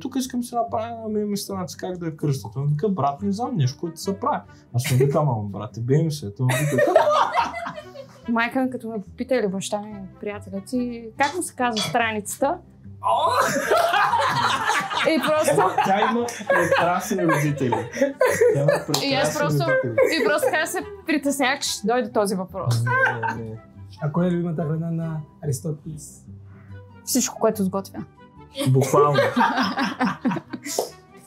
Тук искам да се направя на местенаца как да я кръстя. Той вика, брат, не знам нещо, което се прави. Аз му викам, ама брат, бей ми се. Той вика, Майка ми като ме попита или баща ми, приятеля ти, как му се казва страницата? И просто... Тя има прекрасни родители. И аз просто така се притеснях, че ще дойде този въпрос. А кой е любимата храна на Аристотелес? Всичко, което сготвя. Буквално.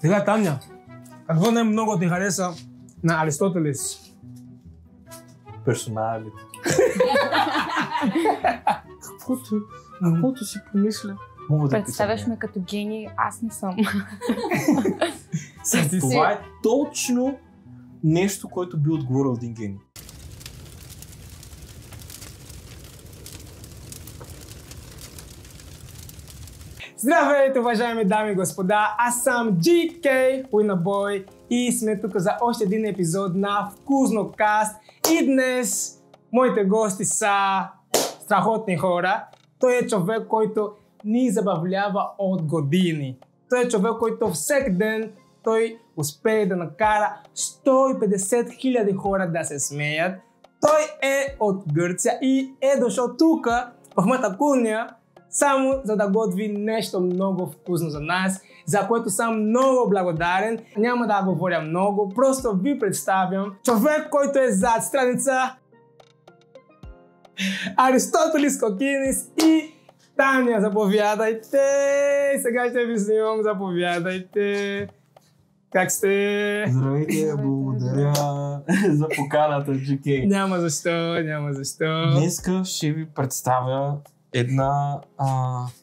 Сега, Таня, какво най-много ти хареса на Аристотелес? Персоналите. Каквото си помисля. Представяш ме като гений, аз не съм. Това е точно нещо, което би отговорил един гений. Здравейте, уважаеми дами и господа! Аз съм GK Winnaboy и сме тук за още един епизод на Вкусно Каст. И днес моите гости са страхотни хора. Той е човек, който ни забавлява от години. Той е човек, който всеки ден той успее да накара 150 000 хора да се смеят. Той е от Гърция и е дошъл тук в моята кухня само за да готви нещо много вкусно за нас, за което съм много благодарен. Няма да говоря много, просто ви представям човек, който е зад страница Аристотелес Кокинис и Таня, заповядайте! Сега ще ви снимам, заповядайте! Как сте? Здравейте, благодаря за поканата, GK. Няма защо. Днеска ще ви представя една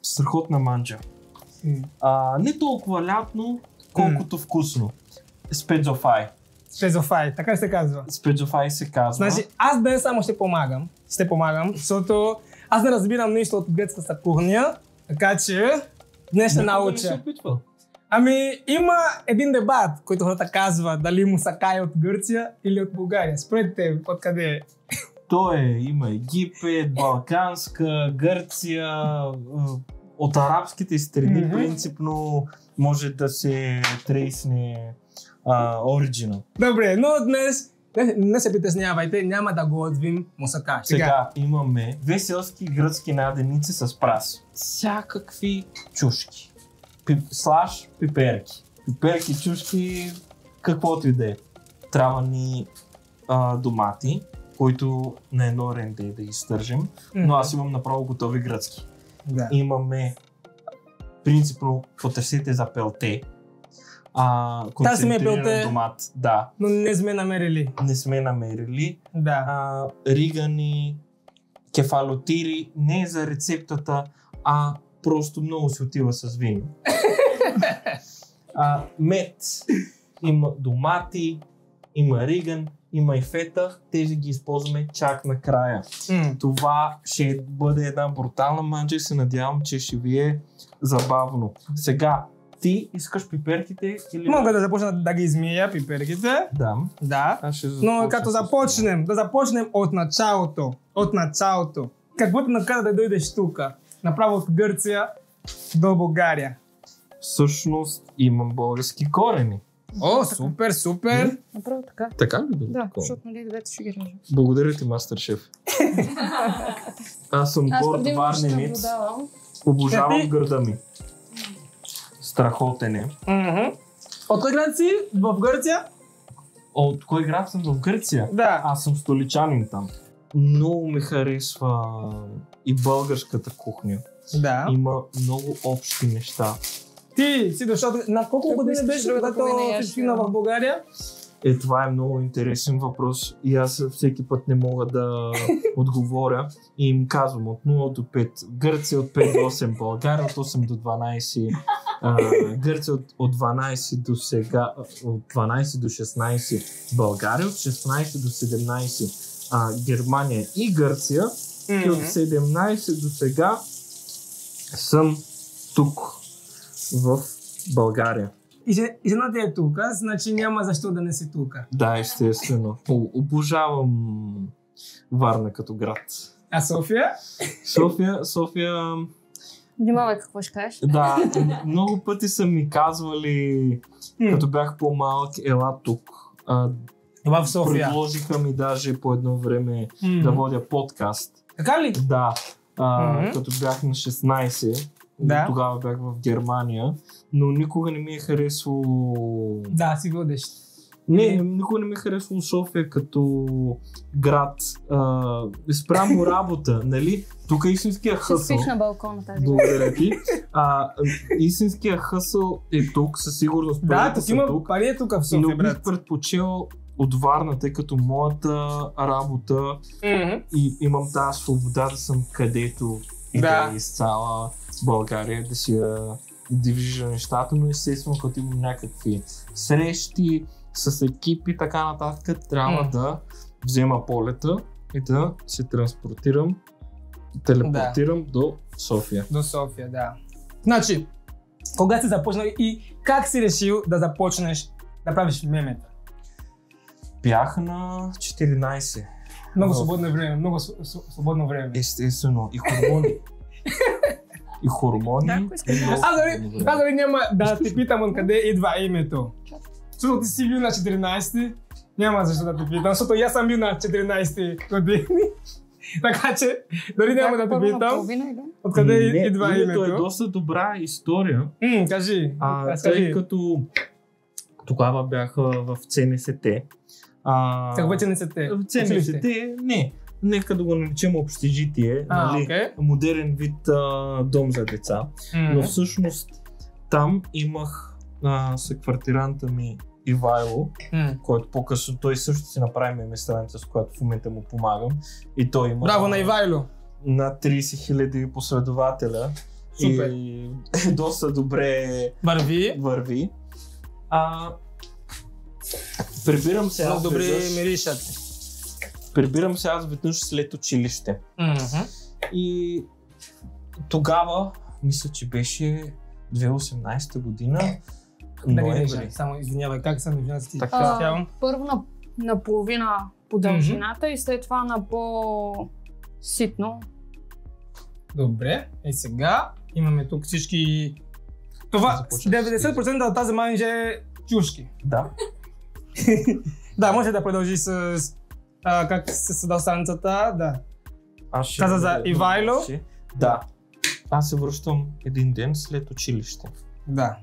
страхотна манджа. Не толкова лятно, колкото вкусно. Спеджофай. Спеджофай, така се казва. Спеджофай се казва. Значи, аз днес само ще помагам, защото аз не разбирам нищо от гръцката кухня, така че днес ще науча. Ами, има един дебат, който хората казва дали мусакай от Гърция или от България. Според теб, откъде е? Има Египет, Балканска, Гърция, от арабските страни принципно може да се трейсне оригина. Добре, но днес не се притеснявайте, няма да готвим мусака. Сега имаме веселски гръцки наденици с прасо. Всякакви чушки. Слаш пиперки. Пиперки, чушки, каквото и да е. Трябва ни домати, които на едно ренде да изтържим, но аз имам направо готови гръцки. Да. Имаме принципно потърсете за пелте. Концентриран домат. Да. Но не сме намерили. Да. Ригани, кефалотири, не за рецептата, а просто много се отива с вино. Мед, има домати, има риган, има и фета, тези ги използваме чак накрая. Това ще бъде една брутална манджа и се надявам, че ще ви е забавно. Сега, ти искаш пиперките или... Мога да започна да ги измия пиперките. Да. Но като да започнем от началото. Какво те накара да дойдеш тук? Направо от Гърция до България. Всъщност имам български корени. О, супер! Направо така. Така ли? Да, защото нали двете ще ги режем. Благодаря ти, мастер шеф. Аз съм горд варненец. Обожавам града ми. Страхотен е. От кой град си в Гърция? От кой град съм в Гърция? Да. Аз съм столичанин там. Много ми харесва и българската кухня. Да. Има много общи неща. Ти си дошъл на колко години беше, когато си стигна в България? Това е много интересен въпрос и аз всеки път не мога да отговоря и им казвам от 0 до 5. Гърция от 5 до 8, България от 8 до 12, Гърция от 12 до сега, от 12 до 16, България от 16 до 17, Германия и Гърция и от 17 до сега съм тук в България. И жена ти е тук, значи няма защо да не си тук. Да, естествено. Обожавам Варна като град. А София? София Внимавай какво ще кажеш. Да, много пъти са ми казвали, като бях по-малък, ела тук. В София. Предложиха ми даже по едно време да водя подкаст. Така ли? Да, като бях на 16, Да. тогава бях в Германия, но никога не ми е харесвало... Да, си водещ. Не, никога не ми е харесвало София като град. Спрямо работа, нали? Тук е истинския Ще хъсъл. спиш на балкона тази. Благодаря ти. Истинския хъсъл е тук, със сигурност. Да, парите тук са има тук, пари е тук в но София, бих брат. предпочел от Варна, тъй като моята работа и имам тази свобода да съм където и да из цяла България, да си движа нещата, но естествено като имам някакви срещи с екипи и така нататък, трябва да взема полета и да се телепортирам до София. До София, да. Значи, кога си започнал и как си решил да започнеш да правиш мемета? Бях на 14. Много свободно време, много свободно време. Естествено, и хормони. И хормони. Да, ако искаш. Аз дори няма да те питам откъде идва името. Защото ти си бил на 14, няма защо да те питам, защото и аз съм бил на 14 години. Така че, дори няма да те питам откъде идва името. Името е доста добра история. Кажи. Тъй като тогава бях в ЦНСТ. Какво ЦНСТ? В ЦНСТ, не. Нека да го наречем общежитие, нали? Модерен вид дом за деца. Но всъщност там имах съквартиранта ми Ивайло, който по-късно той също си направи меме страница, с която в момента му помагам. И той има... Браво на Ивайло! На 30 000 последователя. Супер. И доста добре върви. Прибирам се аз добре миришат. Прибирам се аз веднъж след училище. И тогава, мисля, че беше 2018 година. Ноември. Само извинявай, как съм извинявай? Първо наполовина по дължината и след това на по-ситно. Добре, и сега имаме тук всички... Това 90% от тази манжа е чушки. Да. Да, може да продължи с... как се създал страницата, да. Каза за Ивайло. Да. Аз се връщам един ден след училище. Да.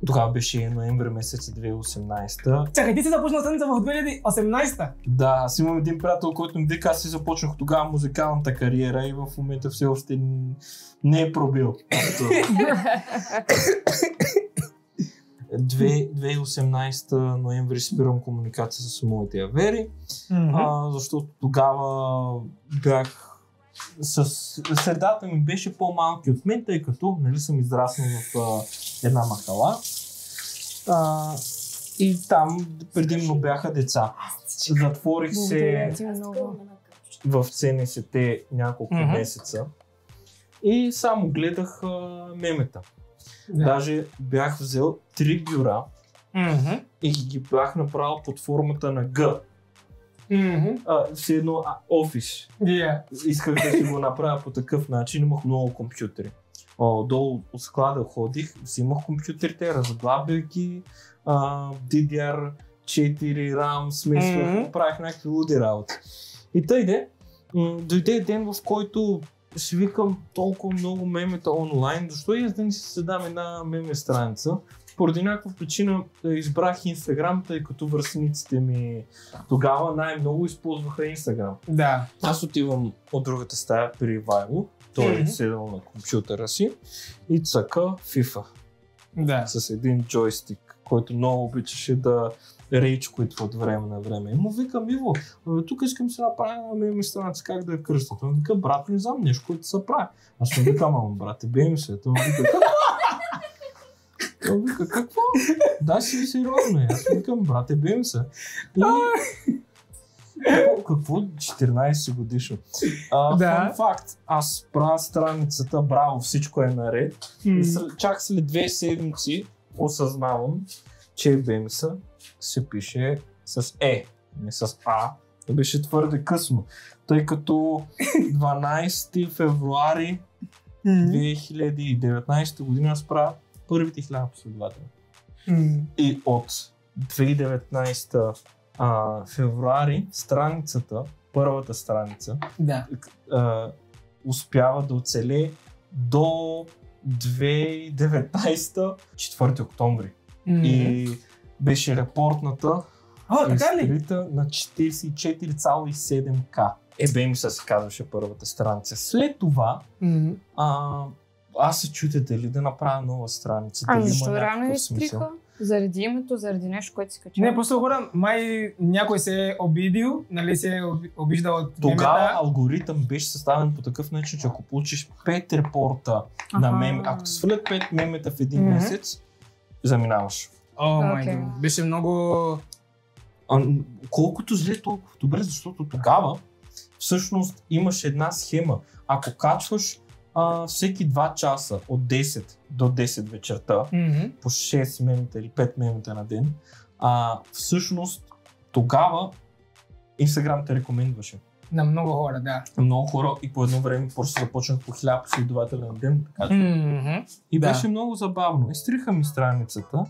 Тогава беше ноември месец 2018. Чакай, ти си започнал страница в 2018? Да, аз имам един приятел, който ми дека, аз си започнах тогава музикалната кариера и в момента все още не е пробил. 2018 ноември спирам комуникация с моите авери, защото тогава бях средата ми беше по-малки от мен, тъй като съм израснал в една махала и там предимно бяха деца. Затворих се в ЦНСТ няколко месеца и само гледах мемета. Даже бях взел 3 бюра и ги бях направил под формата на Г. Все едно офис. Исках да си го направя по такъв начин, имах много компютри. Долу от склада ходих, взимах компютрите, разглабях ги, DDR4, RAM, смесвах, правих някакви луди работи. И тъй дойде ден, в който си викам толкова много мемета онлайн, защо и аз да не си създам една меме страница. Поради някаква причина избрах Инстаграм, тъй като връстниците ми тогава най-много използваха Инстаграм. Да. Аз отивам от другата стая при Ивайло, той е седал на компютъра си и цъка FIFA. Да. С един джойстик, който много обичаше да рейчкуитва от време на време. И му викам, Иво, тук искам се направя на меме страница, как да я кръстя. Той вика, брат, не знам нещо, което се прави. Аз му викам, ама брате, бей ми се. Той му вика, Той вика, какво? Да, си сериозно. Аз викам, брате, бем се. И... Какво? 14 годишно. Фан факт, аз правя страницата, браво, всичко е наред. И чак след 2 седмици осъзнавам, че бемса се пише с Е, не с А. То беше твърде късно, тъй като 12 февруари 2019 година спра първите 1000 последователи. И от 2019 февруари първата страница, успява да оцелее до 2019 4 октомври. И беше репортната изкрита на 44,7К. Ебемиса се казваше първата страница. След това аз се чудя дали да направя нова страница. Ами защо рано изтриха? Заради името, заради нещо, което си качва? Не, просто хора, май някой се е обидил, нали се е обиждал от Тогава алгоритъм беше съставен по такъв начин, че ако получиш 5 репорта на мем, ако те свалят 5 мемета в един месец, заминаваш. Беше много... Колкото зле, толкова добре, защото тогава всъщност имаш една схема. Ако качваш всеки 2 часа от 10 до 10 вечерта, по 6 мемета или 5 мемета на ден, всъщност тогава Instagram те рекомендваше. На много хора, да. На много хора и по едно време просто започнах по 1000 последователи на ден. И беше много забавно. Изтриха ми страницата.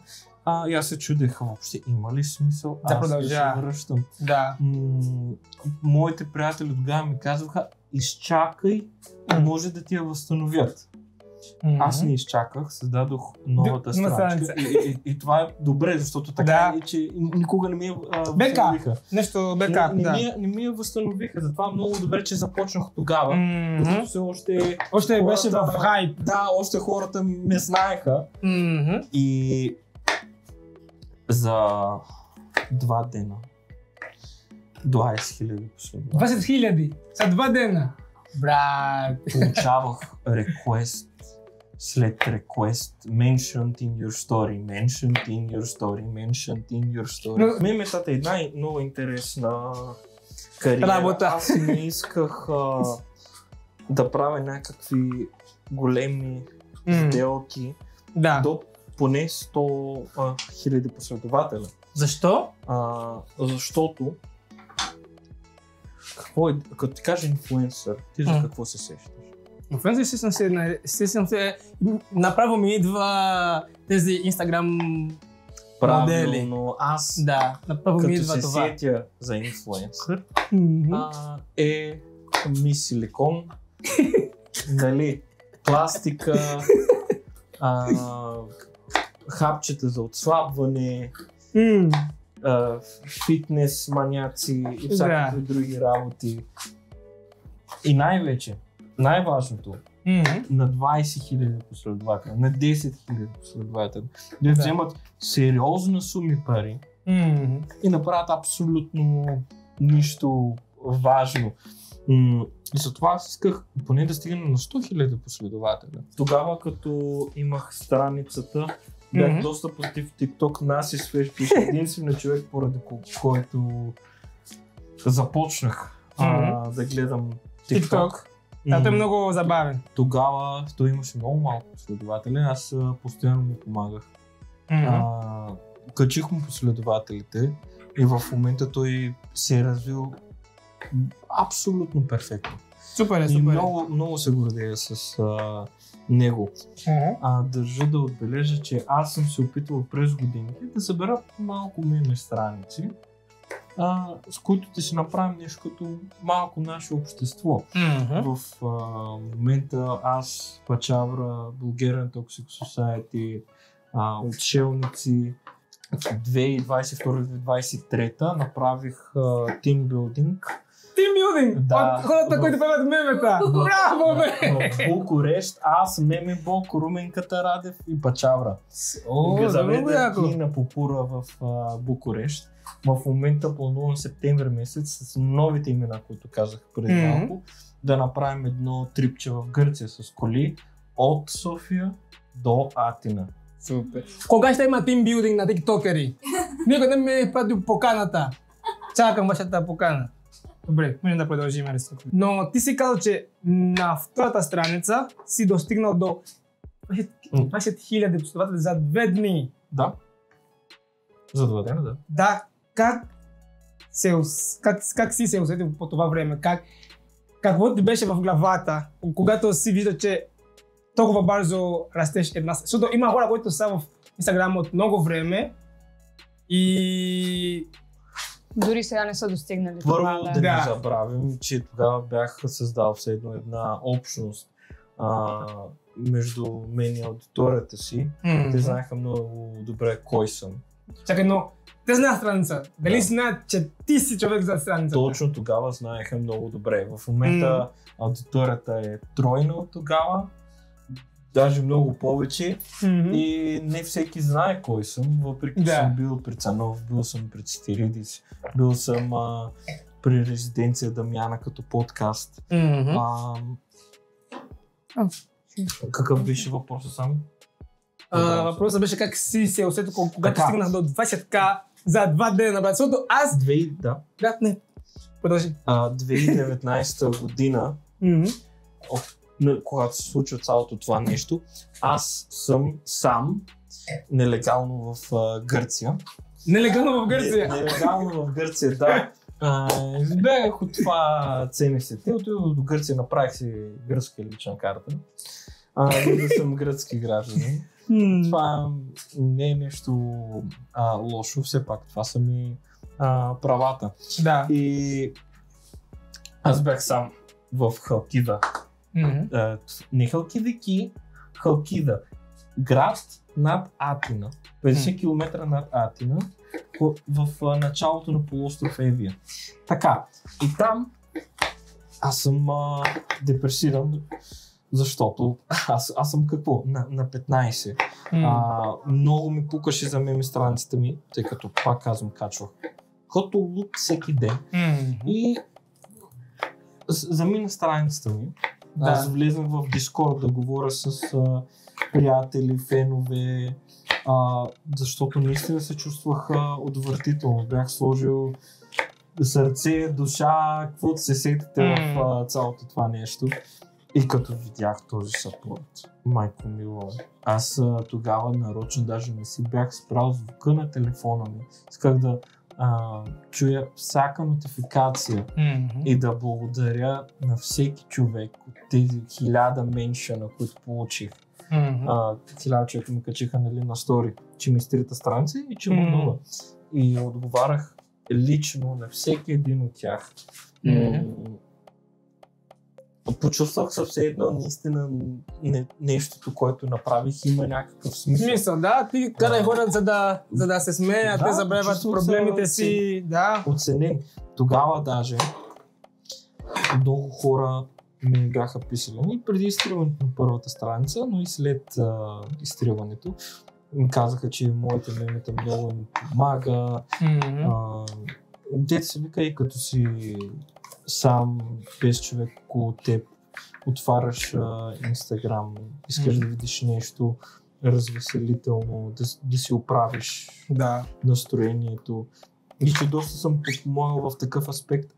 И аз се чудех, въобще има ли смисъл? Да продължава. Се връщам. Да. Моите приятели тогава ми казваха, изчакай, може да ти я възстановят. Аз не изчаках, създадох новата страничка. И това е добре, защото така е, че никога не ми я възстановиха. Нещо бекап, Не ми я възстановиха, затова много добре, че започнах тогава. Защото все още беше в хайп. Да, още хората ме знаеха. И за 2 дена 20 000 последователи. 20 000 за 2 дена? Брат! Получавах реквест след реквест, mentioned in your story, mentioned in your story, mentioned in your story. Меметата е една много интересна кариера. Аз не исках да правя някакви големи сделки до поне 100 000 последователя. Защо? Защото като ти кажа инфлуенсър, ти за какво се сещаш? Инфлуенсър, естествено се направо ми идва тези Инстаграм модели. Но аз направо ми идва това. Като се сетя за инфлуенсър, е Мис Силикон, нали, пластика, хапчета за отслабване, фитнес маняци и всякакви други работи. И най-вече, най-важното, на 20 000 последователи, на 10 000 последователи, да вземат сериозна суми пари и направят абсолютно нищо важно. И затова аз исках поне да стигна на 100 000 последователя. Тогава, като имах страницата, бях доста против TikTok, нас и Свеж беше единственият човек, поради който започнах да гледам TikTok. Той е много забавен. Тогава той имаше много малко последователи, аз постоянно му помагах. Качих му последователите и в момента той се е развил абсолютно перфектно. Супер е. Много се гордея с него. Държа да отбележа, че аз съм се опитвал през годините да събера малко меме страници, с които да си направим нещо като малко наше общество. В момента аз, Пачавра, Bulgarian Toxic Society, Отшелници, 2022-2023 направих тимбилдинг. Тимбилдинг? От хората, които правят мемета! Браво, бе! В Букурещ, аз, Меме Бог, Руменката Радев и Пачавра. Заведах на Попура в Букурещ. В момента планувам септември месец с новите имена, които казах преди малко, да направим едно трипче в Гърция с коли от София до Атина. Супер. Кога ще има тимбилдинг на тиктокери? Никой не ми е пратил поканата. Чакам вашата покана. Добре, можем да продължим. Но ти си казал, че на втората страница си достигнал до 20 000 последователи за 2 дни. Да. За 2 дена, да. Да. Как си се усетил по това време? Какво ти беше в главата, когато си вижда, че толкова бързо растеш една... Защото има хора, които са в Инстаграм от много време и... Дори сега не са достигнали Първо това. да не забравим, че тогава бях създал все едно една общност между мен и аудиторията си. Те знаеха много добре кой съм. Чакай, но те знаят страница. Дали знаят, че ти си човек за страницата? Точно тогава знаеха много добре. В момента аудиторията е тройна от тогава, даже много повече и не всеки знае кой съм, въпреки че съм бил при Цанов, бил съм при Цитиридис, бил съм при Резиденция Дамяна като подкаст. Какъв беше въпросът само? Въпросът беше как си се усетил, когато стигнах до 20к за 2 дена, брат. Защото аз... Да, не. Продължи. 2019 година, когато се случва цялото това нещо, аз съм сам нелегално в Гърция. Нелегално в Гърция? Нелегално в Гърция, да. Избягах от това ЦНСТ, отидох до Гърция, направих си гръцка лична карта, за да съм гръцки гражданин. Това не е нещо лошо, все пак това са ми правата. Да. И аз бях сам в Халкида. Не Халкидики, Халкида. Град над Атина. 50 км над Атина, в началото на полуостров Евия. Така, и там аз съм депресиран, защото аз съм какво? На 15. Много ми пукаше за меми страницата ми, тъй като пак казвам качвах като лук всеки ден. И замина страницата ми. Аз влезнах в Дискорд да говоря с приятели, фенове, защото наистина се чувствах отвратително. Бях сложил сърце, душа, каквото се сетите в цялото това нещо. И като видях този съпорт, майко мило, аз тогава нарочно даже не си бях спрял звука на телефона ми. Исках да чуя всяка нотификация и да благодаря на всеки човек от тези 1000 меншана, които получих. 1000 човека ми качиха на стори, че ми изтрита страница и че му нова. И отговарях лично на всеки един от тях. Почувствах се все едно наистина нещото, което направих, има някакъв смисъл. Да, ти карай хората за да се смеят, те забравят проблемите си. Оценен. Тогава даже много хора ми бяха писали и преди изтриването на първата страница, но и след изтриването. Ми казаха, че моите мемета много ми помага. Дето се вика и като си сам, без човек около теб, отваряш Инстаграм, искаш да видиш нещо развеселително, да си оправиш настроението. И че доста съм подпомогнал в такъв аспект,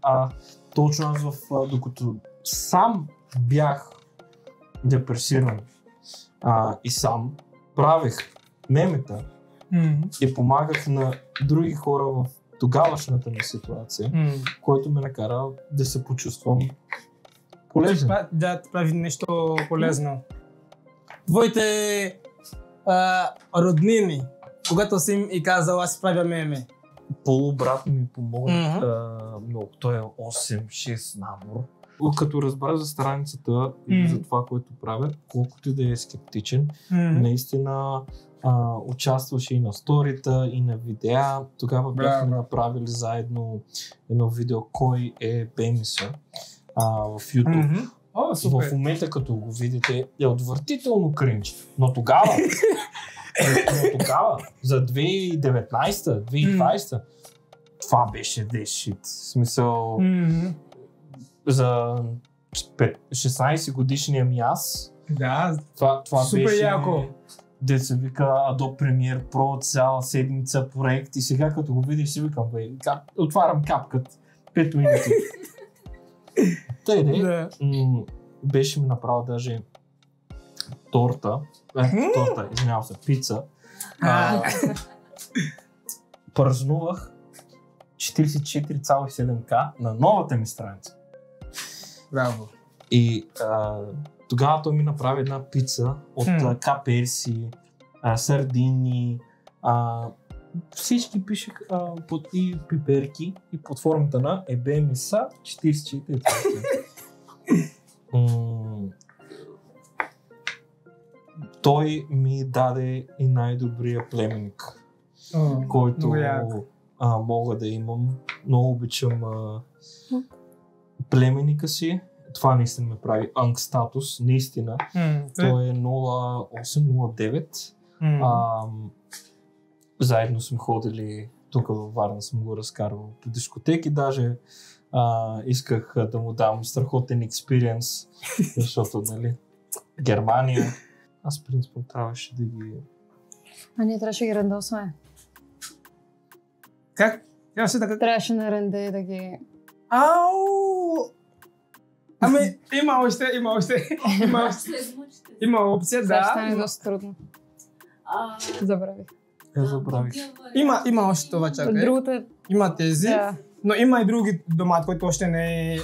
точно аз докато сам бях депресиран и сам правех мемета и помагах на други хора в тогавашната ми ситуация, който ме накара да се почувствам полезен. Да прави нещо полезно. Твоите роднини, когато си им и казал, аз правя меме. Полубрат ми помогна много. Той е 8-6 набор. Като разбра за страницата и за това, което правя, колкото и да е скептичен, наистина участваше и на сторита, и на видеа. Тогава бяхме направили заедно едно видео кой е Бемиса в YouTube. В момента като го видите е отвратително кринч, но тогава за 2019-2020 това беше дешит. В смисъл за 16 годишния ми аз. Това супер беше яко. Де се вика Adobe Premiere Pro цяла седмица проект и сега като го видиш си викам, отварям капката 5 минути. Тъй беше ми направил даже извинявам се, пица. Празнувах 44,7К на новата ми страница. Браво. И Тогава той ми направи една пица от каперси, сардини, всички пишех и пиперки и под формата на меса 44. Той ми даде и най-добрия племенник, който мога да имам. Много обичам племенника си. Това наистина ме прави анг статус, наистина. Той е 0809. Заедно сме ходили, тук във Варна съм го разкарвал по дискотеки, даже исках да му дам страхотен експириенс, защото, нали, Германия. Аз принципно трябваше да ги... А ние трябваше да ги рендосваме. Как? Трябваше на ренде да ги... Ау! Ами, има опция, да. Това стане доста трудно. Забравих. Забравих. Има още това, чакай. Другото е... Има тези, но има и други домат, които още не е...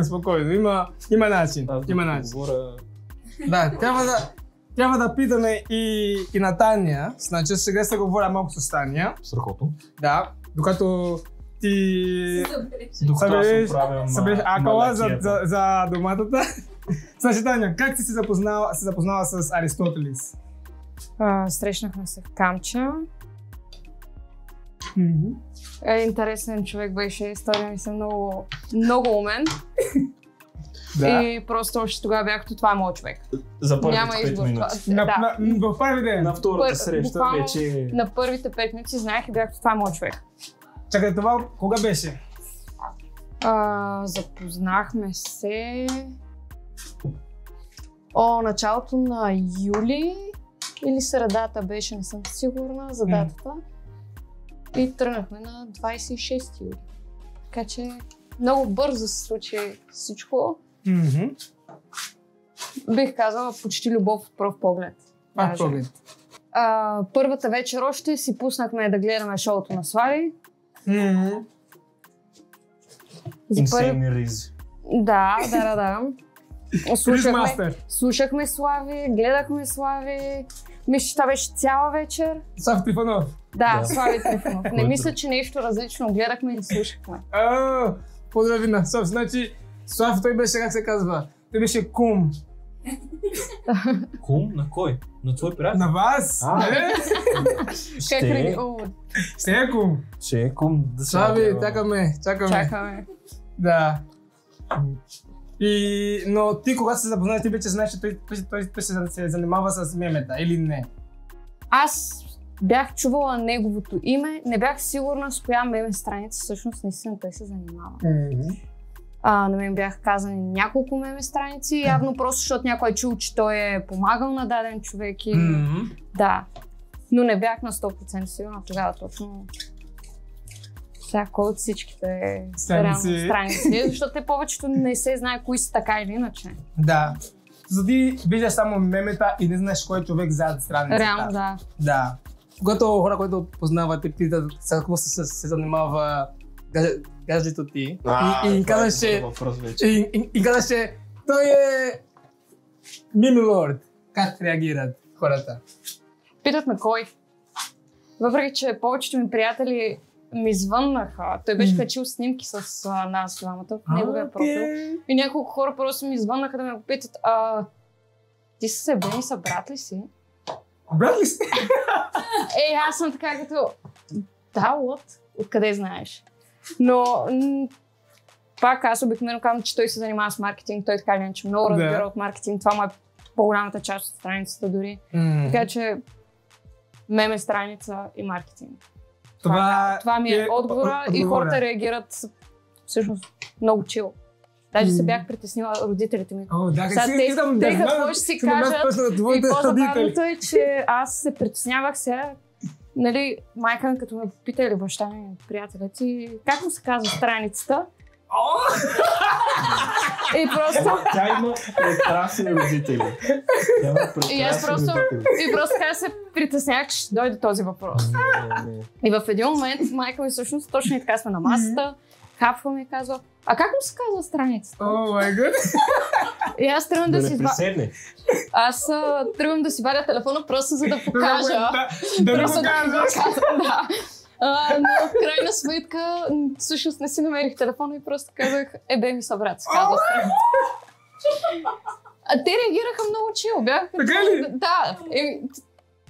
Спокойно. Има начин. Да, трябва да питаме и на Таня. Значи сега ще говоря малко с Таня. Страхотно. Да, докато ти... събереш акала за доматата. Значи, Таня, как си се запознала с Аристотелис? Срещнахме се в Камча. Интересен човек беше, история ми се много умен. И просто още тогава бях, това е моят човек. За първите 5 минути. В първи ден? На втората среща вече... На първите 5 минути знаех и бях, това е моят човек. Чакай, това кога беше? Запознахме се... началото на юли или средата беше, не съм сигурна за датата. И тръгнахме на 26 юли. Така че много бързо се случи всичко. Бих казала почти любов от пръв поглед. Първата вечер още си пуснахме да гледаме шоуто на Слави. Insane Riz. Да. Слушахме Слави, гледахме Слави. Мисля, че това беше цяла вечер. Слави Трифонов. Да, Слави Трифонов. Не мисля, че нещо различно гледахме и слушахме. Поздрави на Слави. Значи, Слави той беше, как се казва? Той беше кум. Кум? На кой? На твой приятел? На вас? Ще е кум. Ще е кум. Слави, чакаме. Да. Но ти когато се запозна, ти вече знаеш, че той се занимава с мемета или не? Аз бях чувала неговото име, не бях сигурна с коя меме страница всъщност наистина той се занимава. На мен бяха казани няколко меме страници, явно просто защото някой е чул, че той е помагал на даден човек и... Да, но не бях на 100% сигурна тогава точно. Сега кой от всичките страници, защото те повечето не се знае кои са така или иначе. Да. За ти виждаш само мемета и не знаеш кой е човек зад страницата. Реално, да. Когато хора, които познават, те питат с какво се занимава гаджето ти и казваш, че той е мимилорд. Как реагират хората? Питат ме кой. Въпреки, че повечето ми приятели ми звъннаха. Той беше качил снимки с нас двамата в неговия профил. И няколко хора просто ми звъннаха да ме попитат, ти са се бени, са брат ли си? Брат ли си? Аз съм така като, да, откъде знаеш? Но пак аз обикновено казвам, че той се занимава с маркетинг, той така или иначе много разбира от маркетинг, това му е по-голямата част от страницата дори. Така че меме страница и маркетинг. Това ми е отговора и хората реагират всъщност много чил. Даже се бях притеснила родителите ми. Те какво ще си кажат и по-забавното е, че аз се притеснявах сега. Нали, майка ми като ме попита или баща ми, приятеля ти, как му се казва страницата? И просто... Тя има прекрасни родители. И просто така се притеснях, че ще дойде този въпрос. И в един момент майка ми всъщност точно и така сме на масата Хапва ми и казва, а как му се казва страницата? О, май гад. И аз тръгвам да Да си не присегне. Аз тръгвам да си вадя телефона просто за да покажа. Да не Просто го казваш. да. Но в крайна сметка, всъщност не си намерих телефона и просто казах, бе ми събрат, се казва страница. А те реагираха много чил, бяха. Така ли? Да.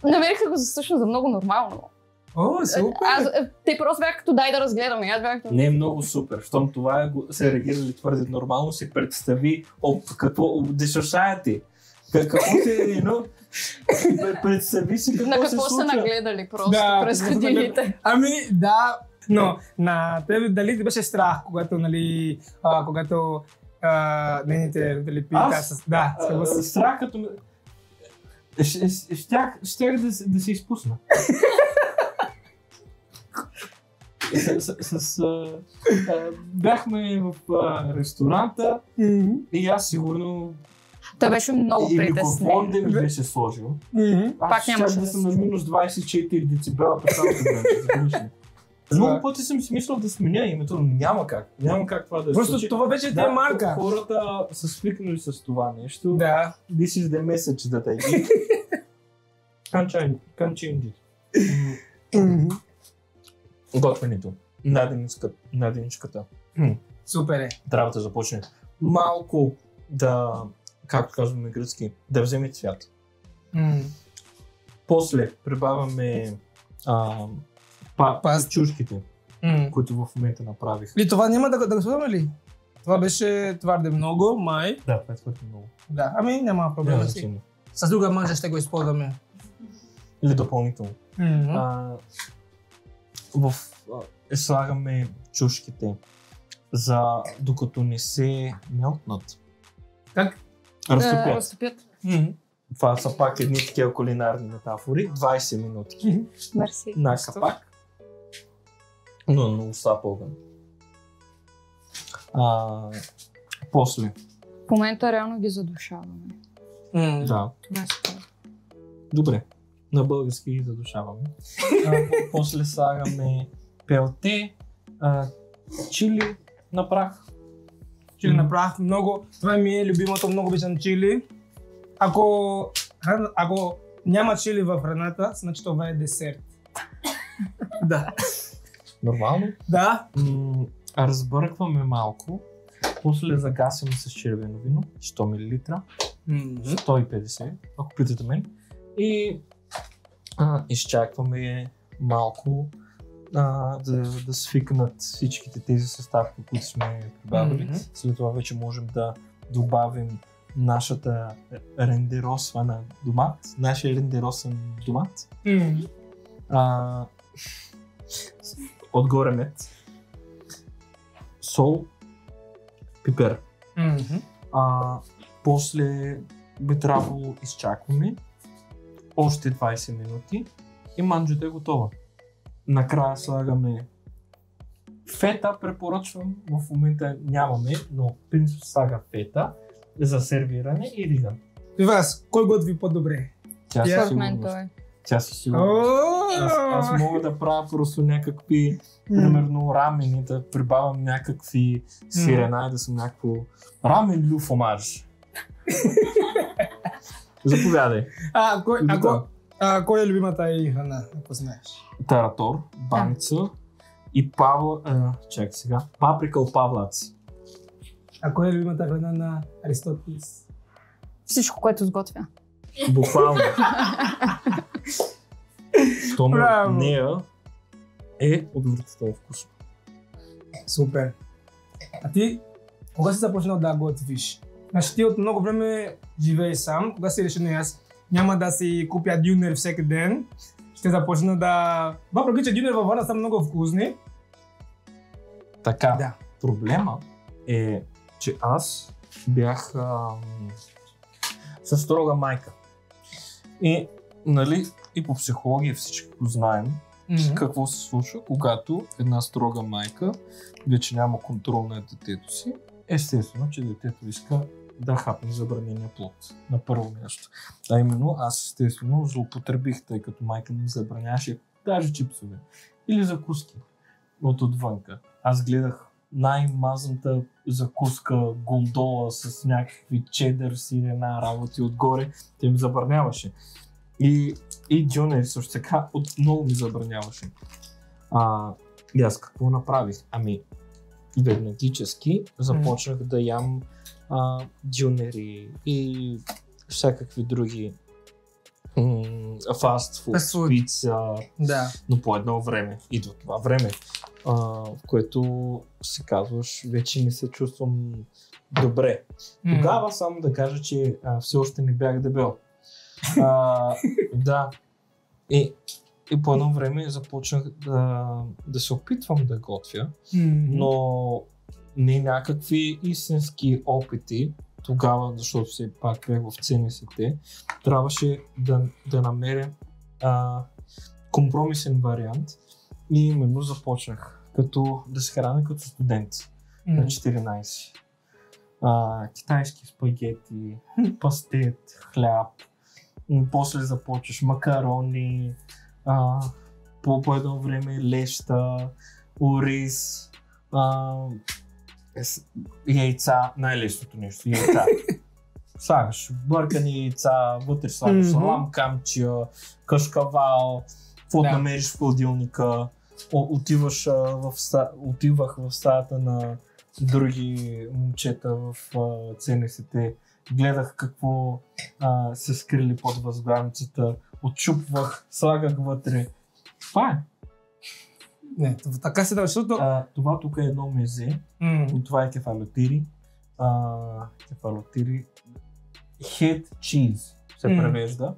Намериха го всъщност за много нормално. О, супер. Те просто бяха като дай да разгледаме. Аз бях Не е много супер. Щом това се реагирали твърде нормално, си представи какво дешашаете. Какво се но представи си какво на се какво са случва. нагледали просто през какво са годините. Ами, да, но на тебе дали ти беше страх, когато, нали, нейните родители питаха с... Да, страх като ме... Щях да се изпусна. Бяхме в ресторанта и аз сигурно Той беше много и притеснен. микрофон да ми беше сложил. Пак Аз нямаше щях да да съм се на минус 24 децибела по цялото време. Много пъти съм си мислил да сменя името, но няма как. Няма как това да се случи. Просто това вече ти е марка. Хората са свикнали с това нещо. Да. This is the message that I give. Can't change it. Готвенето. Наденичката. Супер е. Трябва да започне малко да, както казваме гръцки, да вземе цвят. После прибавяме чушките, които в момента направих. И това няма да слагаме ли? Това беше твърде много, май. Да, това е твърде много. Да, ами няма проблема си. С друга манжа ще го използваме. Или допълнително. Слагаме чушките, докато не се мелтнат. Как? Разтопят. Това са пак едни такива кулинарни метафори. 20 минути. Мерси. На капак. Но много слаб огън. После. В момента реално ги задушаваме. Да. Това се казва. Добре. На български ги задушаваме. После слагаме пелте, чили на прах. Чили на прах, много. Това ми е любимото, много обичам чили. Ако няма чили в храната, значи това е десерт. Да. Нормално? Да. Разбъркваме малко. После загасяме с червено вино, 100 мл, 150, ако питате мен. И изчакваме малко да свикнат всичките тези съставки, които сме прибавили. След това вече можем да добавим нашата рендеросвана домат, нашия рендеросен домат. Отгоре мед, сол, пипер. После би трябвало изчакваме още 20 минути и манджата е готова. Накрая слагаме фета, препоръчвам, в момента нямаме, но принцип слага фета за сервиране и риган. И вас, кой готви по-добре? Тя със сигурност. Аз мога да правя просто някакви, примерно рамени, да прибавям някакви сирена и да съм някакво рамен лю фомаж. Заповядай. Кой е любимата и храна, ако знаеш? Таратор, баница и паприка от павлаци. А кой е любимата храна на Аристотелес? Всичко, което сготвя. Буквално. Щом нея е отвратително вкусно. Супер. А ти, кога си започнал да готвиш? Значи ти от много време живееш сам, кога си решил, аз няма да си купя дюнер всеки ден, ще започна да... Въпреки че дюнер във Варна са много вкусни. Така, да. Проблема е, че аз бях със строга майка. И, нали, и по психология всички го знаем какво се случва, когато една строга майка вече няма контрол на детето си. Естествено, че детето иска да хапне забранения плод на първо място. А именно аз естествено злоупотребих, тъй като майка ми забраняваше даже чипсове или закуски отвънка. Аз гледах най-мазната закуска, гондола с някакви чедър, сирена, работи отгоре, те ми забраняваше. И Джунери също така отново ми забраняваше. И аз какво направих? Ами, веднагически започнах да ям Джунери и всякакви други фастфуд, пица, но по едно време. И до това време, в което се казваш, вече не се чувствам добре. Тогава само да кажа, че все още не бях дебел. Да. И по едно време започнах да се опитвам да готвя, но не някакви истински опити. Тогава, защото все пак бях в ЦНСТ, трябваше да намеря компромисен вариант и именно започнах да се храня като студент на 14. Китайски спагети, пастет, хляб, после започваш макарони, по едно време леща, ориз, яйца, най-лесното нещо, яйца. Слагаш бъркани яйца, вътре слагаш салам камчия, кашкавал, каквото намериш в хладилника. Отивах в стаята на други момчета в ЦНСТ, гледах какво се скрили под възглавницата, отчупвах, слагах вътре. Това е. Не, така се дава, защото... Това тук е едно мезе, това е кефалотири. Кефалотири. Head cheese се превежда,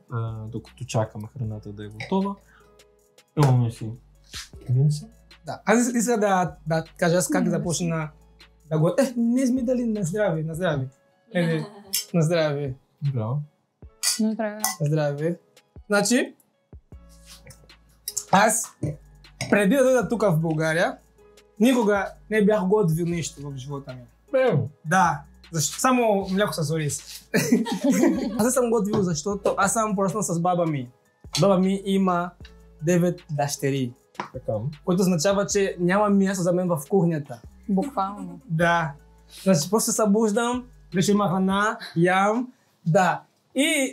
докато чакаме храната да е готова. Имаме си винце. Да, аз искам да кажа как започна да го... Не сме дали на здраве, на здраве. На здраве. Браво. На здраве. На здраве. Значи, аз преди да дойда тук в България, никога не бях готвил нещо в живота ми. Да, само мляко с ориз. Аз не съм готвил, защото аз съм пораснал с баба ми. Баба ми има 9 дъщери. Което означава, че няма място за мен в кухнята. Буквално. Да. Значи просто се събуждам, вече има храна, ям. Да.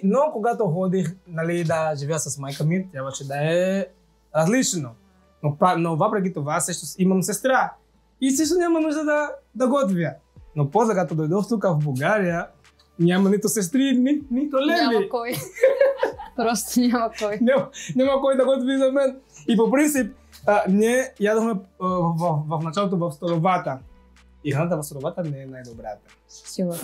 Но когато ходих, нали, да живея с майка ми, трябваше да е различно. Но въпреки това също имам сестра. И също няма нужда да готвя. Но после като дойдох тук в България, няма нито сестри, нито леви. Няма кой. Просто няма кой. Няма кой да готви за мен. И по принцип, ние ядохме в началото в столовата. И храната в столовата не е най-добрата. Сигурно.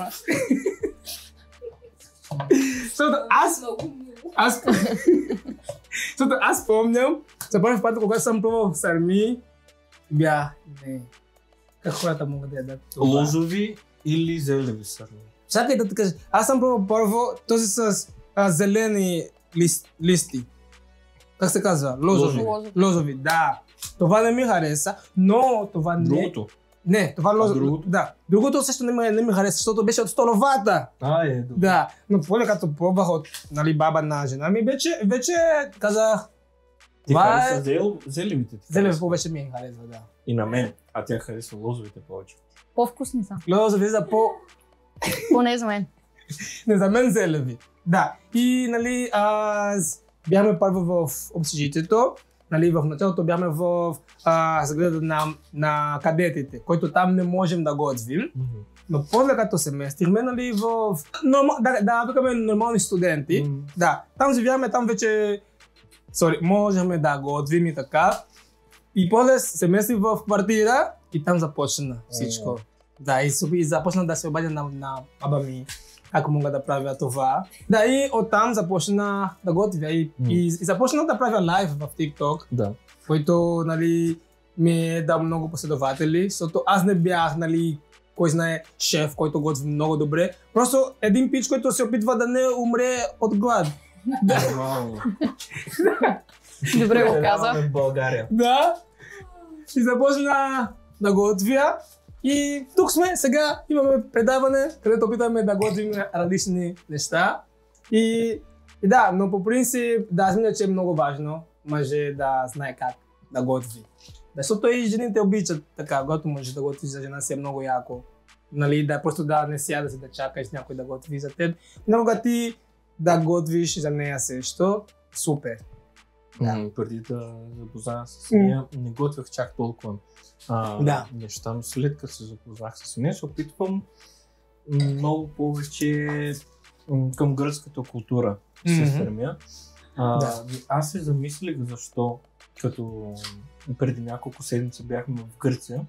Аз помням, за първи път, когато съм пробвал сарми, не. Как хората могат да ядат това? Лозови или зелеви сарми? Чакай да ти кажа. Аз съм пробвал първо този с зелени листи. Как се казва? Лозови, да. Това не ми хареса, но това не... Другото? Не, това лозови. Да. Другото също не ми хареса, защото беше от столовата. Добре. Да, но после като пробвах от баба на жена ми, вече казах... Ти хареса зелевите? Зелеви повече ми харесва, да. И на мен, а тя харесва лозовите повече. По-вкусни са. Лозови за Поне за мен. Не, за мен зелеви. Да. И, нали, бяхме първо в общежитието. Нали, в началото бяхме в сградата на кадетите, който там не можем да готвим. Но после като се местихме, нали, да викаме нормални студенти. Да, там живяме, там вече можем да готвим и така. И после се местих в квартира и там започна всичко. Да, и започна да се обадя на баба ми, как мога да правя това. Да, и оттам започна да готвя и започна да правя лайв в TikTok, да. Който, нали, ми дал много последователи, защото аз не бях, нали, кой знае, шеф, който готви много добре. Просто един пич, който се опитва да не умре от глад. Добре го каза. В България. Да. И започна да готвя. И тук сме, сега имаме предаване, където опитаме да готвим различни неща. И да, но по принцип, да, аз мисля, че е много важно мъже да знае как да готви. Защото и жените обичат така, когато можеш да готвиш за жена си е много яко. Нали, да просто да не сядаш да чакаш някой да готви за теб. Много ти да готвиш за нея също, супер. Преди да запозная с нея, не готвях чак толкова неща, но след като се запознах с нея, се опитвам много повече към гръцката култура се стремя. Аз се замислих защо, като преди няколко седмици бяхме в Гърция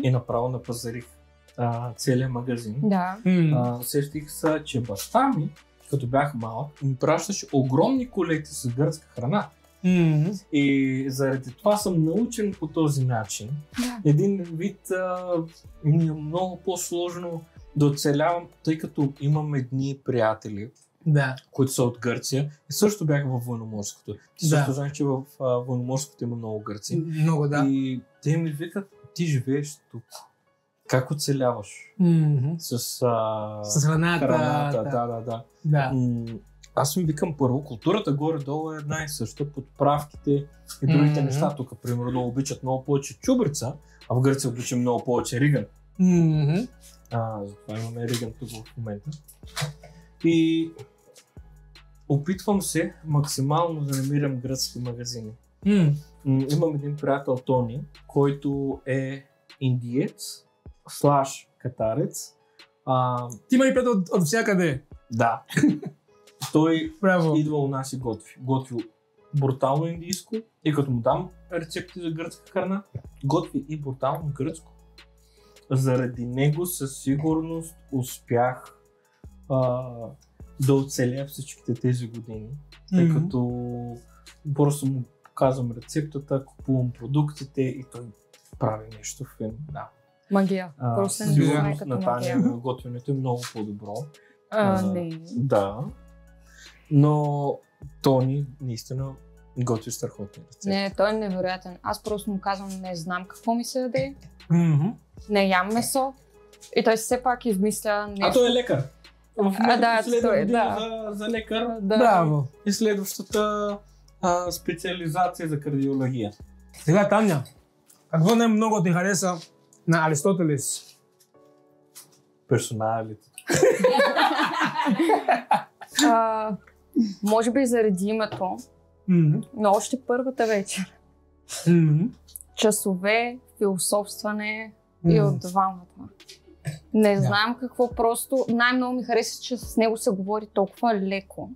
и направо напазарих целият магазин. Сещих се, че баща ми, като бях малък, ми пращаше огромни колекти с гръцка храна. И заради това съм научен по този начин. Един вид ми е много по-сложно да оцелявам, тъй като имам едни приятели, които са от Гърция. И също бях във военноморското. Ти също знаеш, че в военноморското има много гърци. Много, да. И те ми викат, ти живееш тук. Как оцеляваш? С храната. Да. Аз ми викам първо, културата горе-долу е една и съща, подправките и другите неща. Тук, примерно, обичат много повече чубрица, а в Гърция обичам много повече риган. Затова имаме риган тук в момента. И опитвам се максимално да намирам гръцки магазини. Имам един приятел, Тони, който е индиец / катарец. Ти има и приятел от всякъде. Да. Той идва у нас и готви брутално индийско и като му дам рецепти за гръцка храна, готви и брутално гръцко. Заради него със сигурност успях да оцеля всичките тези години, тъй като просто му показвам рецептата, купувам продуктите и той прави нещо фин. Магия. Просто не знае като магия. Готвенето е много по-добро. Не. Да. Но Тони наистина готви страхотни рецепти. Не, той е невероятен. Аз просто му казвам, не знам какво ми се яде. Не ям месо. И той все пак измисля нещо. А той е лекар. За лекар. Браво. И следващата специализация за кардиология. Сега, Таня, какво най-много ти хареса на Аристотелес? Персоналите. Може би заради името, но още първата вечер. Часове, философстване и от двамата. Не знам какво, просто най-много ми хареса, че с него се говори толкова леко.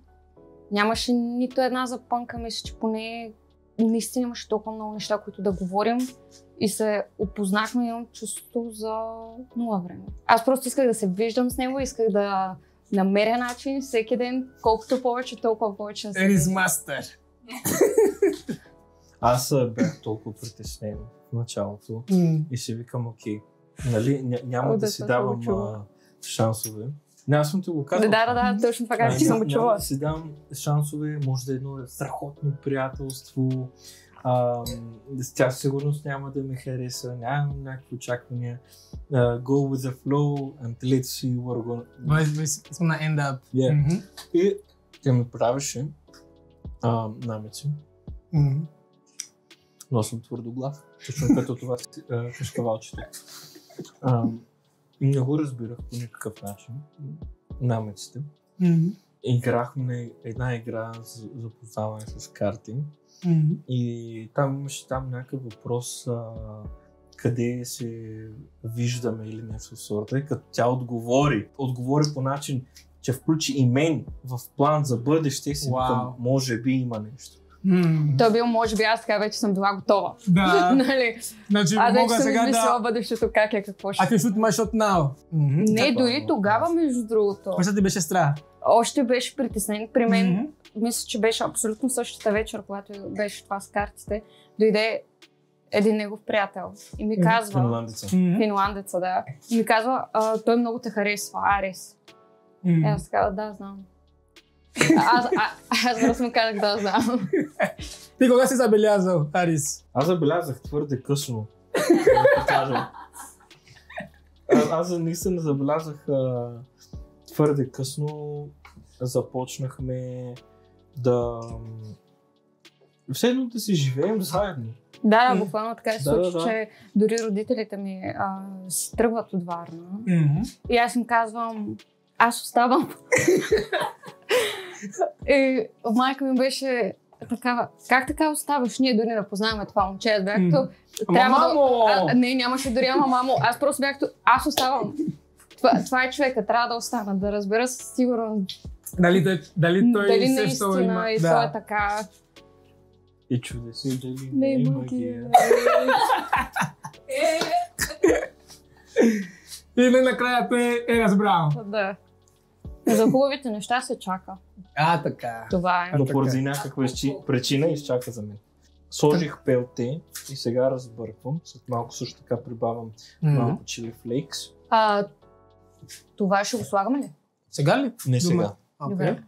Нямаше нито една запънка, мисля, че поне наистина имаше толкова много неща, които да говорим и се опознахме, имам чувство за нула време. Аз просто исках да се виждам с него, исках да намеря начин всеки ден, колкото повече, толкова повече. Ерис мастер. Аз бях толкова притеснен в началото и си викам, окей, нали, няма да си давам шансове. Аз съм ти го казал. Да, точно това казах, че съм го чула. Няма да си давам шансове, може да е едно страхотно приятелство. Тя сигурност няма да ме хареса, нямам някакви очаквания. Go with the flow and let's see what it's gonna end up. И тя ми правеше намеци. Но съм твърдоглав, точно като това кашкавалчето. Не го разбирах по никакъв начин намеците. Играхме една игра за познаване с карти. И там имаше някакъв въпрос къде се виждаме или нещо в сорта. И като тя отговори по начин, че включи и мен в план за бъдеще, си викам, може би има нещо. Той бил, може би, аз така вече съм била готова. Да. Нали? Значи, аз вече съм сега измислила бъдещето, как е, какво ще. I can shoot my shot now. Не, дори тогава, между другото. Какво ти беше страх? Още беше притеснен. При мен, мисля, че беше абсолютно същата вечер, когато беше това с картите. Дойде един негов приятел и ми казва... Финландеца, да. И ми казва, той много те харесва, Арис. И аз казвам, да, знам. Аз просто му казах, да, знам. Ти кога си забелязал, Арис? Аз забелязах твърде късно. Аз наистина забелязах твърде късно. Започнахме да... все едно да си живеем заедно. Да, буквално така се случи, да. че дори родителите ми си тръгват от Варна. И аз им казвам, аз оставам. И майка ми беше такава, как така оставаш? Ние дори не познаваме това момче. Аз бях като... Не, нямаше дори мамо. Аз просто бях като, аз оставам. Това е човека, трябва да остана, да разбера със сигурност. Дали той наистина има... и той е така. И чуде си дали не е магия. И накрая той е разбрал. Да. За хубавите неща се чака. Така. Това е. Но поради някаква причина изчака за мен. Сложих пелте и сега разбърквам. След малко също така прибавям малко чили флейкс. Това ще го слагаме ли? Сега ли? Не сега. Добре.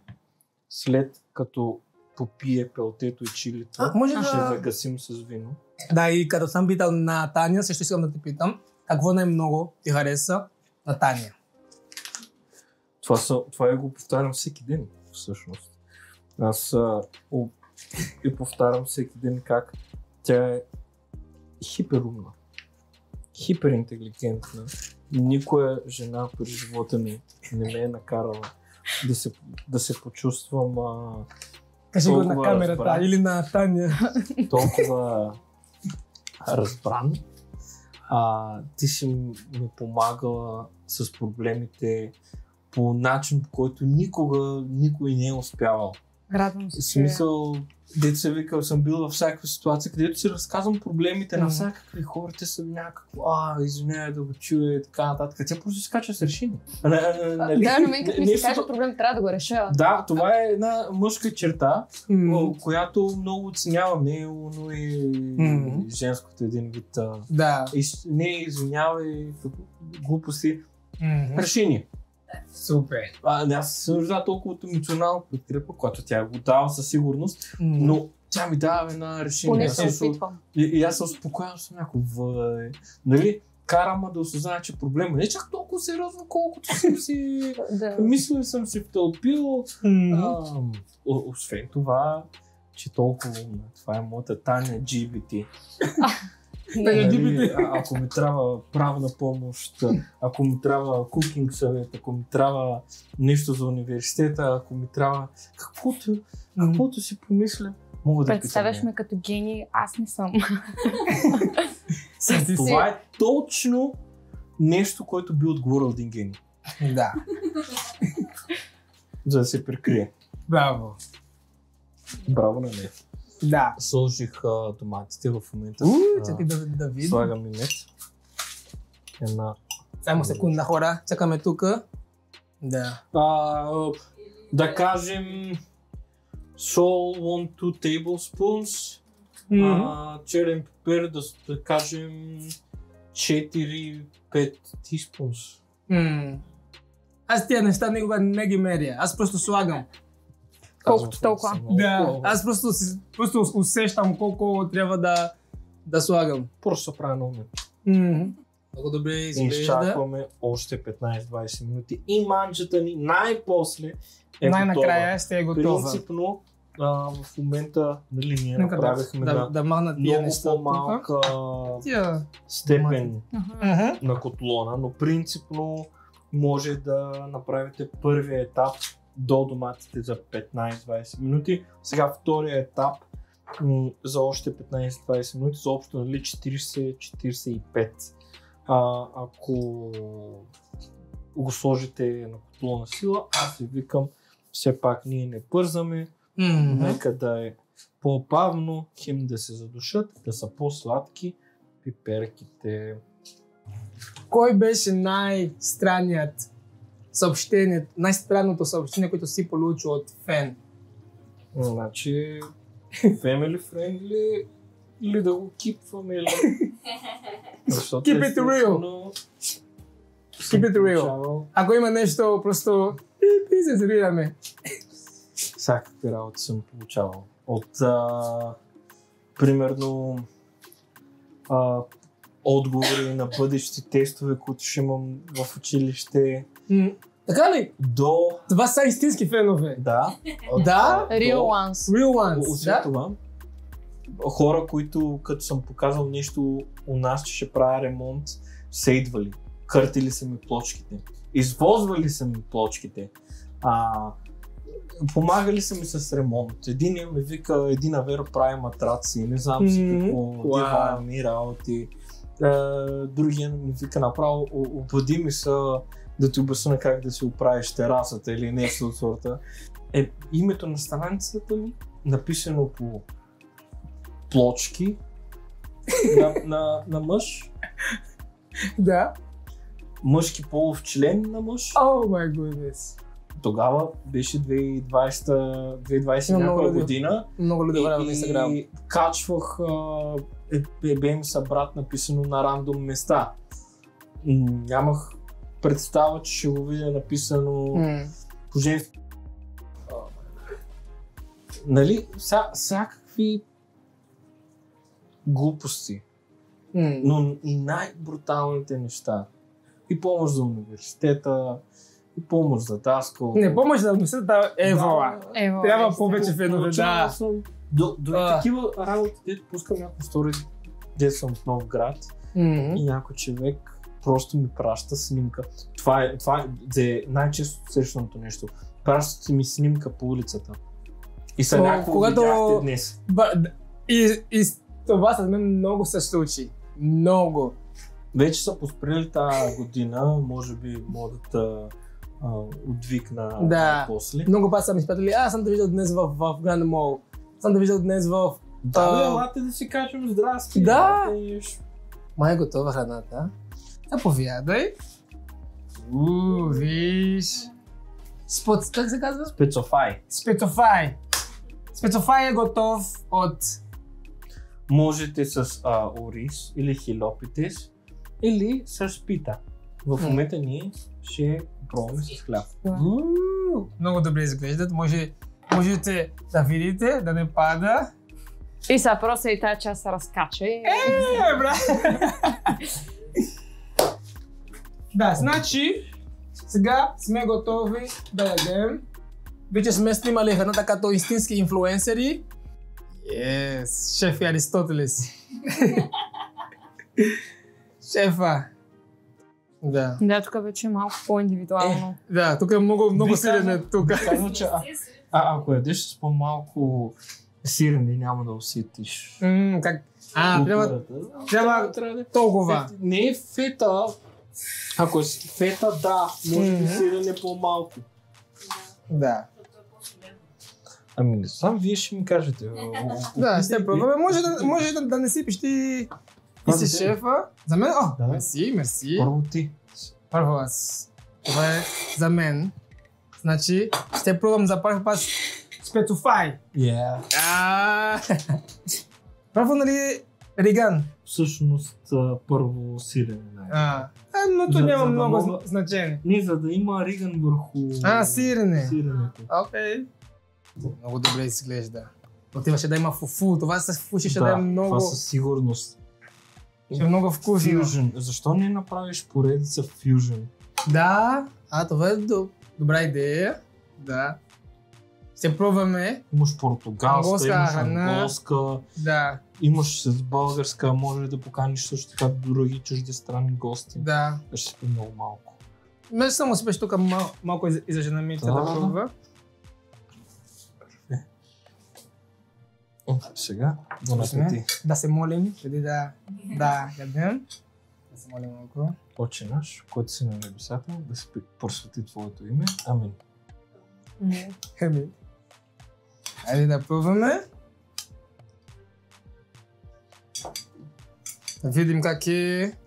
След като попие пелтето и чилито, ще загасим с вино. Да, и като съм питал на Таня, също искам да те питам, какво най-много ти хареса на Таня? Това го повтарям всеки ден, всъщност. Аз и повтарям всеки ден как тя е хиперумна, хиперинтелигентна. Никоя жена при живота ми не ме е накарала да се почувствам кажи го на камерата разбран, или на Таня. толкова разбран. Ти си ми помагала с проблемите по начин, по който никой не е успявал. Радвам се. В смисъл, дето се викал, съм бил във всякаква ситуация, където си разказвам проблемите на всякакви хора, те са някакво, извинявай да го чуя и така нататък. Тя просто се качва с решение. Да, на мен като ми се каже проблем, трябва да го реша. Да, това е една мъжка черта, която много оценявам, не но и женското един вид. Да. Не извинявай, глупости, решение. Супер. Аз се нуждая толкова от емоционална подкрепа, която тя го дава със сигурност, но тя ми дава една решение. Поне се опитвам. И аз се успокоявам с някой нали, карам да осъзная, че проблема не е чак толкова сериозно, колкото съм си мислил, съм си втълпил. Освен това, че толкова умна. Това е моята Таня GBT. Нали, ако ми трябва правна помощ, ако ми трябва кукинг съвет, ако ми трябва нещо за университета, ако ми трябва каквото си помисля, мога да питам. Представяш ме като гений, аз не съм. Това е точно нещо, което би отговорил един гений. Да. За да се прикрие. Браво. Браво на нея. Да. Сложих доматите в момента. Чакай да видим. Слагам и мед. Само секунда, хора. Чакаме тук. Да. Да кажем сол 1-2 tablespoons. Черен пипер да кажем 4-5 teaspoons. Аз тия неща никога не ги меря. Аз просто слагам. Колкото толкова. Да, аз просто усещам колко трябва да слагам. Просто правя много. Много добре изглежда. Изчакваме още 15-20 минути и манджата ни най-после е най-накрая ще е готова. Принципно в момента ние направихме да махнат тия много по-малка степен на котлона, но принципно може да направите първия етап до доматите за 15-20 минути. Сега втория етап за още 15-20 минути, за общо 40-45. Ако го сложите на котлона сила, аз ви викам, все пак ние не бързаме, нека да е по-бавно, хем да се задушат, да са по-сладки пиперките. Кой беше най-странното съобщение, което си получил от фен? Значи, family friendly или да го кипваме или... Keep it real! Keep it real! Ако има нещо, просто цензурираме. Всякакви работи съм получавал. От, примерно, отговори на бъдещи тестове, които ще имам в училище. Така ли? До... Това са истински фенове. Да. Да? Real ones. Real ones. Освен това, хора, които като съм показал нещо у нас, че ще правя ремонт, са идвали. Къртили са ми плочките. Извозвали са ми плочките. Помагали са ми с ремонт. Единият ми вика, Едина Вера прави матраци, не знам си какво, дивани, работи. Другия ми вика направо, обади ми са да ти обясня как да си оправиш терасата или нещо от сорта. Името на страницата ми, написано по плочки на мъж. Да. Мъжки полов член на мъж. Oh my goodness. Тогава беше 2020 година. Много люди правят на Инстаграм. И качвах бе събрат написано на рандом места. Нямах представа, че ще го видя написано по женски. Нали, всякакви глупости, но и най-бруталните неща. И помощ за университета, и помощ за Даскал. Не, помощ за университета Евала. Трябва повече фенове, да. Дори такива работи, дето пускам някакво стори, дето съм в нов град и някой човек просто ми праща снимка. Това е най-често срещаното нещо. Пращате ми снимка по улицата. И са някакво видяхте днес. И това с мен много се случи. Много. Вече са поспрели тази година, може би модата отвикна после. Много пъти са ми изпратили, съм те виждал днес в Grand Mall. Съм те виждал днес в... елате да си кажем здрасти. Да! Май готова храната. Заповядай. Виж. Как се казва? Спецофай. Спецофай е готов от... Можете с ориз или хилопитес или с пита. В момента ние ще пробваме с хляб. Много добре изглеждат. Можете да видите, да не пада. И са просто и тази част се разкача. Брат! Да, значи сега сме готови да ядем. Вече сме снимали храната като истински инфлуенсъри. Yes, шеф Аристотелес. Шефа. Да. Да, тук вече е малко по-индивидуално. Да, тук е много сирене. Казва, че ако ядеш с по-малко сирене, няма да усетиш. Как? Трябва толкова. Не е фета. Ако е фета, да, може би сирене по-малко. Да. Ами не знам, вие ще ми кажете. Да, ще пробваме. Може да не сипиш ти си шефа. За мен? Мерси. Първо ти. Първо аз. Това е за мен. Значи, ще пробвам за първи път спецофай. Първо, нали, риган? Всъщност, първо сирене. Но то няма много значение. Не, за да има риган върху... сиренето. Окей. Много добре изглежда. Отиваше да има фуфу, това с фуфу ще да е много... това със сигурност. Ще е много вкусно. Фюжен. Защо не направиш поредица фюжен? Да, това е добра идея. Да. Ще пробваме. Имаш португалска, имаш анголска, да. Имаш с българска, може да поканиш също така други чуждестранни гости. Да. Ще спи много малко. Мен само си беше тук малко и за жена ми да пробва. Сега, да се молим, преди да ядем. Да се молим малко. Отче наш, който си на небесата, да се просвети Твоето име. Амин. Амин. Хайде да пробваме. Да видим как е.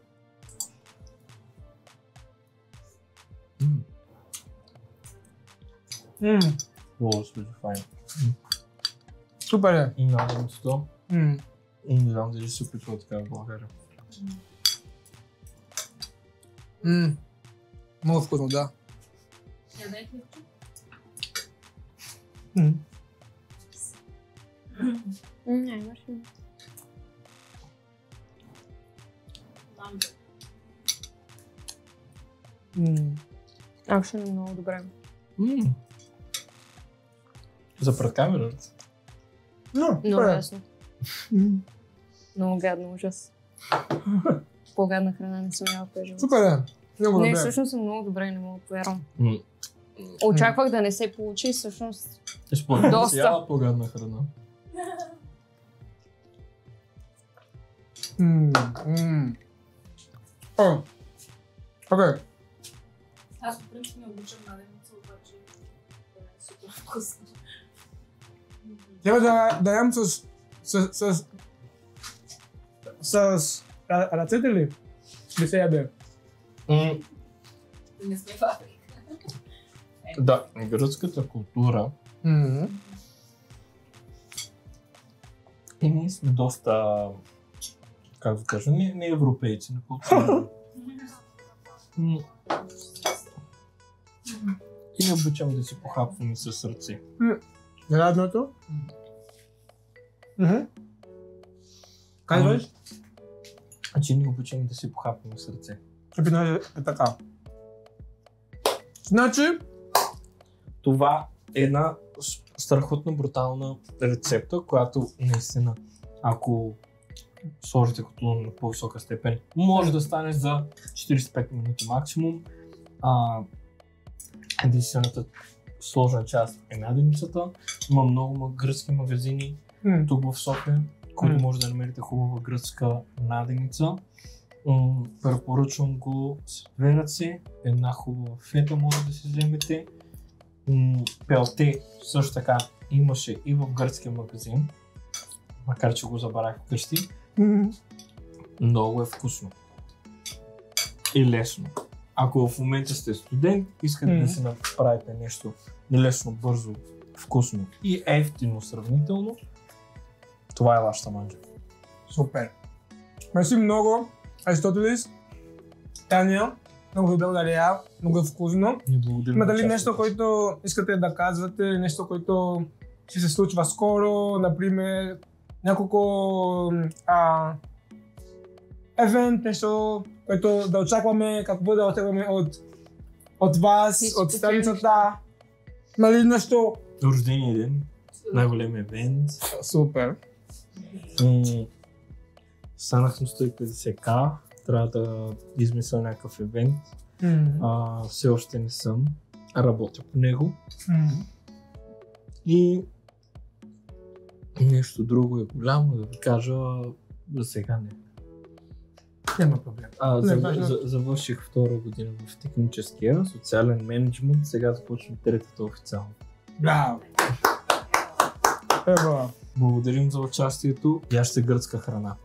Файн. Супер е. И надамцето. И не знам дали се опитва така в България. Много вкусно, да. Не, имаш ли? Акшен е много добре. За пред камерата? Много ясно. Много гадно, ужас. По-гадна храна не съм яла през живота. Супер е. Много Не, добре. всъщност е много добре, не мога да повярвам. Очаквах да не се получи, всъщност. Според мен Доста. си яла по-гадна храна. Окей. Аз по принцип не обичам наденица, обаче е супер вкусно. Трябва да ям с ръцете ли? Да се яде. Не сме в Африка. Да, гръцката култура и ние сме доста, как да кажа, не европейци на култура. И не обичам да си похапваме с ръце. Радното? Казваш? Значи не обичам да си похапваме с ръце. Е така. Значи, Това е една страхотно брутална рецепта, която наистина, ако сложите котлон на по-висока степен, може да стане за 45 минути максимум. Единствената сложна част е наденицата. Има много гръцки магазини тук в София, които може да намерите хубава гръцка наденица. Препоръчвам го с две ръце, една хубава фета може да си вземете. Пелте също така имаше и в гръцкия магазин, макар че го забравих вкъщи. Много е вкусно и лесно. Ако в момента сте студент, искате да си направите нещо лесно, бързо, вкусно и ефтино сравнително, това е вашата манджа. супер. Мерси много, Аристотелис, Таня, много ви благодаря, много е вкусно. Има дали нещо, което искате да казвате, нещо, което ще се случва скоро, например, няколко евент, нещо, което да очакваме, какво да очакваме от вас, от страницата, нали нещо? Рождения ден, най-голем евент. Супер. Станах на 150к, трябва да измисля някакъв евент. Все още не съм, работя по него. И нещо друго е голямо да ви кажа, за сега не. Няма проблем. Завърших втора година в техническия, социален мениджмънт, сега започвам третата официално. Браво! Ево! Благодарим за участието. Яжте гръцка храна.